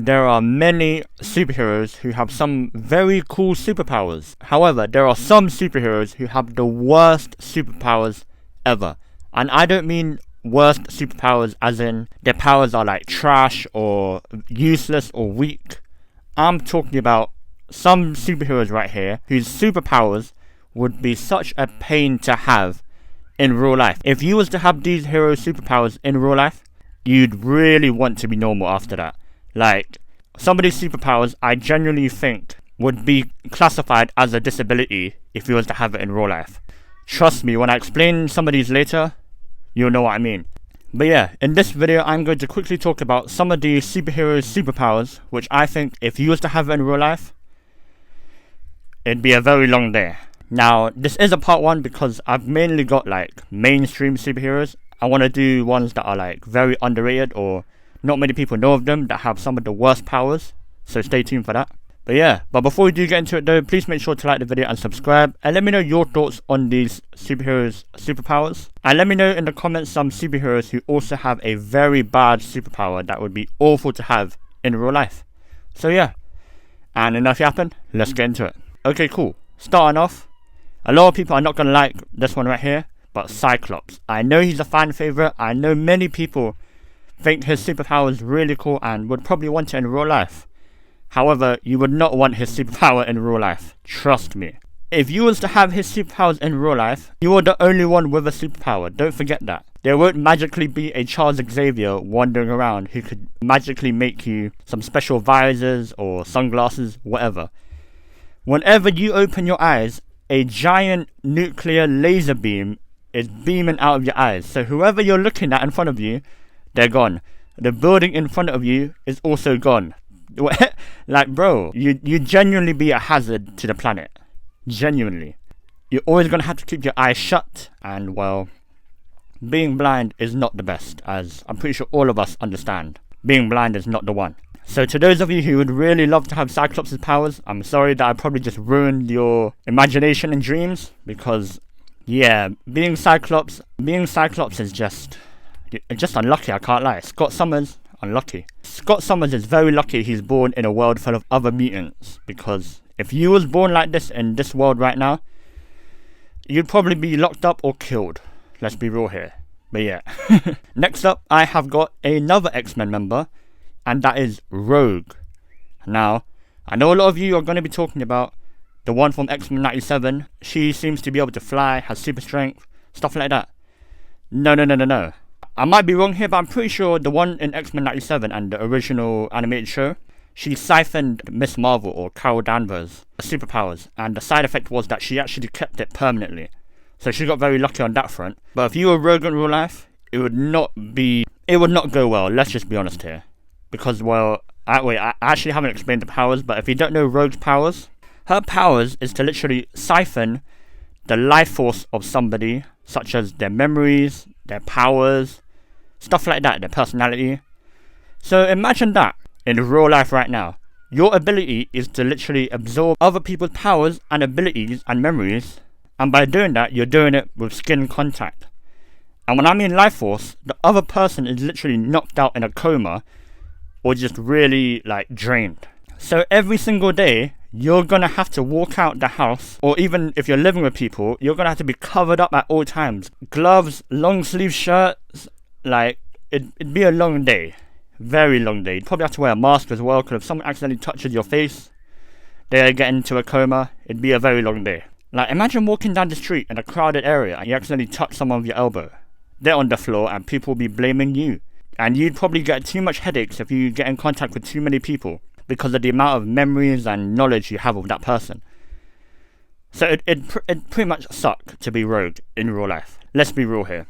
There are many superheroes who have some very cool superpowers. However, there are some superheroes who have the worst superpowers ever. And I don't mean worst superpowers as in their powers are like trash or useless or weak. I'm talking about some superheroes right here whose superpowers would be such a pain to have in real life. If you was to have these heroes' superpowers in real life, you'd really want to be normal after that. Like, some of these superpowers I genuinely think would be classified as a disability if you was to have it in real life. Trust me, when I explain some of these later, you'll know what I mean. But yeah, in this video I'm going to quickly talk about some of these superheroes' superpowers, which I think if you was to have it in real life, it'd be a very long day. Now, this is a part 1 because I've mainly got like mainstream superheroes. I want to do ones that are like very underrated or not many people know of them, that have some of the worst powers, so stay tuned for that. But yeah, before we do get into it though, please make sure to like the video and subscribe, and let me know your thoughts on these superheroes' superpowers. And let me know in the comments some superheroes who also have a very bad superpower that would be awful to have in real life. So yeah, and enough yapping, let's get into it. Okay, cool. Starting off, a lot of people are not going to like this one right here, but Cyclops. I know he's a fan favourite. I know many people think his superpower is really cool and would probably want it in real life. However, you would not want his superpower in real life. Trust me. If you was to have his superpowers in real life, you are the only one with a superpower. Don't forget that. There won't magically be a Charles Xavier wandering around who could magically make you some special visors or sunglasses, whatever. Whenever you open your eyes, a giant nuclear laser beam is beaming out of your eyes. So whoever you're looking at in front of you, they're gone. The building in front of you is also gone. Like, bro, you genuinely be a hazard to the planet. Genuinely. You're always going to have to keep your eyes shut. And, well, being blind is not the best, as I'm pretty sure all of us understand. Being blind is not the one. So to those of you who would really love to have Cyclops' powers, I'm sorry that I probably just ruined your imagination and dreams. Because, yeah, being Cyclops is just unlucky, I can't lie. Scott Summers, unlucky. Scott Summers is very lucky he's born in a world full of other mutants, because if you was born like this in this world right now, you'd probably be locked up or killed. Let's be real here. But yeah. Next up, I have got another X-Men member, and that is Rogue. Now, I know a lot of you are going to be talking about the one from X-Men 97. She seems to be able to fly, has super strength, stuff like that. No. I might be wrong here, but I'm pretty sure the one in X-Men 97 and the original animated show, she siphoned Miss Marvel or Carol Danvers' superpowers, and the side effect was that she actually kept it permanently. So she got very lucky on that front. But if you were Rogue in real life, it would not go well, let's just be honest here. Because, well, I actually haven't explained the powers, but if you don't know Rogue's powers, her powers is to literally siphon the life force of somebody, such as their memories, their powers, stuff like that, their personality. So imagine that in real life right now. Your ability is to literally absorb other people's powers and abilities and memories, and by doing that, you're doing it with skin contact. And when I mean life force, the other person is literally knocked out in a coma, or just really like drained. So every single day, you're gonna have to walk out the house, or even if you're living with people, you're gonna have to be covered up at all times. Gloves, long sleeve shirts, like, it'd be a long day. Very long day. You'd probably have to wear a mask as well, because if someone accidentally touches your face, they get into a coma, it'd be a very long day. Like, imagine walking down the street in a crowded area and you accidentally touch someone with your elbow. They're on the floor and people will be blaming you. And you'd probably get too much headaches if you get in contact with too many people, because of the amount of memories and knowledge you have of that person. So it'd pretty much suck to be Rogue in real life. Let's be real here.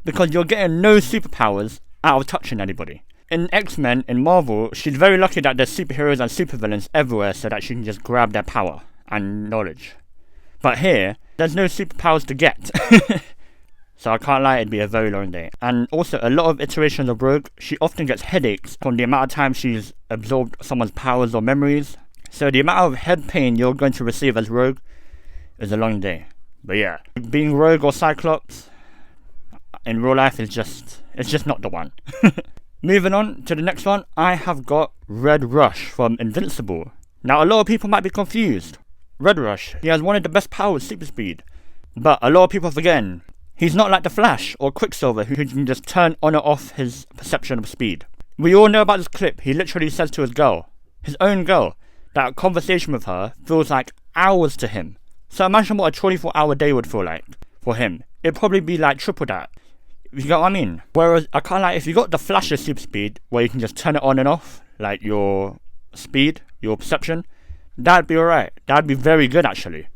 Because you're getting no superpowers out of touching anybody. In X-Men, in Marvel, she's very lucky that there's superheroes and supervillains everywhere so that she can just grab their power and knowledge. But here, there's no superpowers to get. So I can't lie, it'd be a very long day. And also, a lot of iterations of Rogue, she often gets headaches from the amount of time she's absorbed someone's powers or memories. So the amount of head pain you're going to receive as Rogue is a long day. But yeah, being Rogue or Cyclops in real life is just, it's just not the one. Moving on to the next one, I have got Red Rush from Invincible. Now, a lot of people might be confused. Red Rush, he has one of the best powers, super speed. But a lot of people are forgetting, he's not like the Flash or Quicksilver who can just turn on or off his perception of speed. We all know about this clip. He literally says to his girl, his own girl, that a conversation with her feels like hours to him. So imagine what a 24-hour day would feel like for him. It'd probably be like triple that. You get what I mean? Whereas I can't if you got the Flash's super speed where you can just turn it on and off, like your speed, your perception, that'd be alright. That'd be very good actually.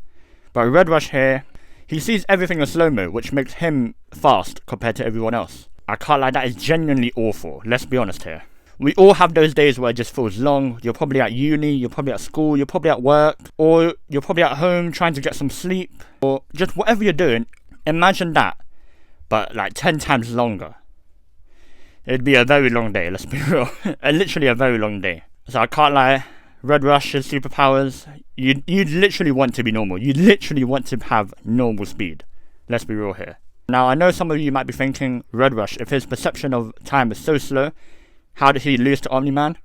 But Red Rush here, he sees everything in slow-mo, which makes him fast compared to everyone else. I can't lie, that is genuinely awful. Let's be honest here. We all have those days where it just feels long. You're probably at uni, you're probably at school, you're probably at work, or you're probably at home trying to get some sleep, or just whatever you're doing. Imagine that, but like 10 times longer. It'd be a very long day, let's be real. Literally a very long day. So I can't lie, Red Rush's superpowers, you'd literally want to be normal. You'd literally want to have normal speed. Let's be real here. Now, I know some of you might be thinking, Red Rush, if his perception of time is so slow, how did he lose to Omni-Man?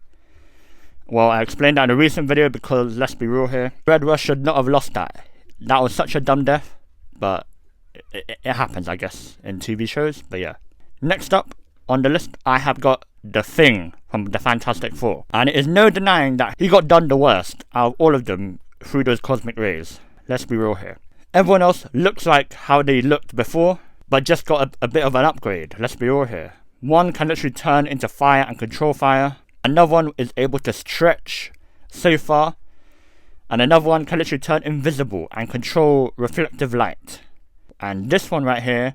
Well, I explained that in a recent video because, let's be real here, Red Rush should not have lost that. That was such a dumb death, but it happens, I guess, in TV shows, but yeah. Next up on the list, I have got The Thing from the Fantastic Four. And it is no denying that he got done the worst out of all of them through those cosmic rays. Let's be real here. Everyone else looks like how they looked before, but just got a bit of an upgrade. Let's be real here. One can literally turn into fire and control fire. Another one is able to stretch so far. And another one can literally turn invisible and control reflective light. And this one right here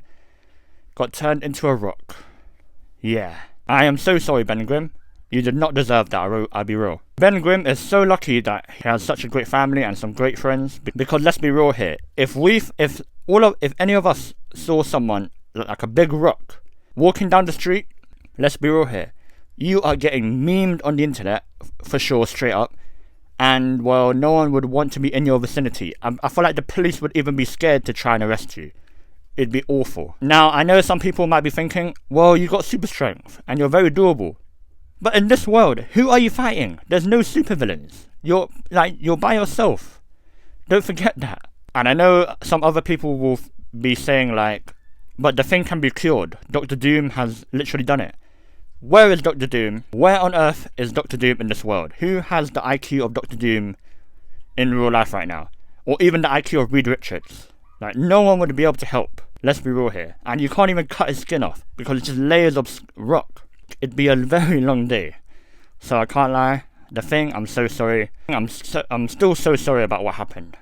got turned into a rock. Yeah. I am so sorry, Ben Grimm. You did not deserve that, I'll be real. Ben Grimm is so lucky that he has such a great family and some great friends. Because let's be real here. If any of us saw someone like a big rock walking down the street, let's be real here, you are getting memed on the internet for sure, straight up, and well, no one would want to be in your vicinity. I feel like the police would even be scared to try and arrest you. It'd be awful. Now, I know some people might be thinking, well, you got super strength and you're very doable, but in this world, who are you fighting? There's no supervillains. You're by yourself. Don't forget that. And I know some other people will be saying like, but the Thing can be cured. Dr. Doom has literally done it. Where is Dr. Doom? Where on earth is Dr. Doom in this world? Who has the IQ of Dr. Doom in real life right now? Or even the IQ of Reed Richards? Like, no one would be able to help. Let's be real here. And you can't even cut his skin off because it's just layers of rock. It'd be a very long day. So I can't lie. The Thing, I'm so sorry. I'm still so sorry about what happened.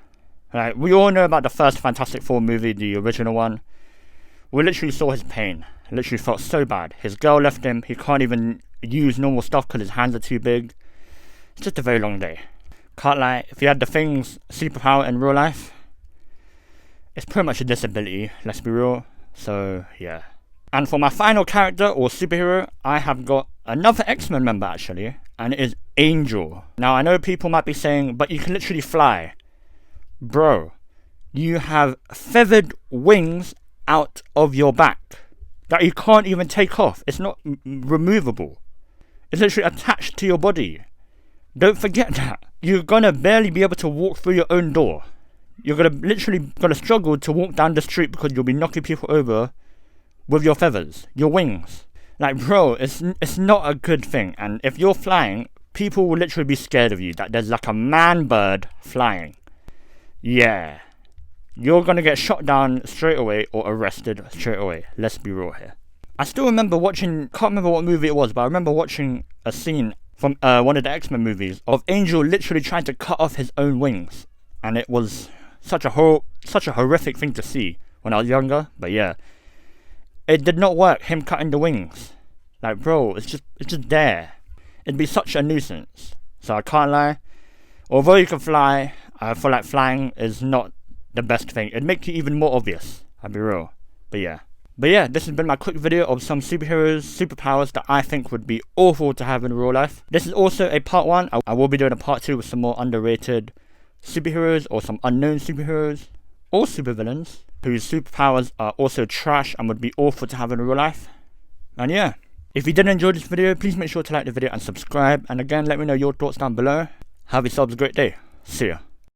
Like, we all know about the first Fantastic Four movie, the original one. We literally saw his pain. It literally felt so bad. His girl left him. He can't even use normal stuff because his hands are too big. It's just a very long day. Can't lie. If you had the Thing's superpower in real life, it's pretty much a disability. Let's be real. So yeah. And for my final character or superhero, I have got another X-Men member actually, and it is Angel. Now I know people might be saying, but you can literally fly. Bro, you have feathered wings out of your back that you can't even take off. It's not removable. It's literally attached to your body. Don't forget that. You're gonna barely be able to walk through your own door. You're gonna struggle to walk down the street because you'll be knocking people over with your feathers, your wings. Like, bro, it's not a good thing. And if you're flying, people will literally be scared of you. That there's like a man bird flying. Yeah. You're gonna get shot down straight away or arrested straight away. Let's be real here. I still remember watching, can't remember what movie it was, but I remember watching a scene from one of the X-Men movies of Angel literally trying to cut off his own wings. And it was such a horrific thing to see when I was younger. But yeah, it did not work, him cutting the wings. Like, bro, it's just there. It'd be such a nuisance. So I can't lie. Although you can fly, I feel like flying is not the best thing. It'd make you even more obvious, I'll be real. But yeah, this has been my quick video of some superheroes, superpowers that I think would be awful to have in real life. This is also a part 1. I will be doing a part 2 with some more underrated superheroes or some unknown superheroes or supervillains whose superpowers are also trash and would be awful to have in real life. And yeah, If you did enjoy this video, please make sure to like the video and subscribe. And again, let me know your thoughts down below. Have yourselves a great day. See ya.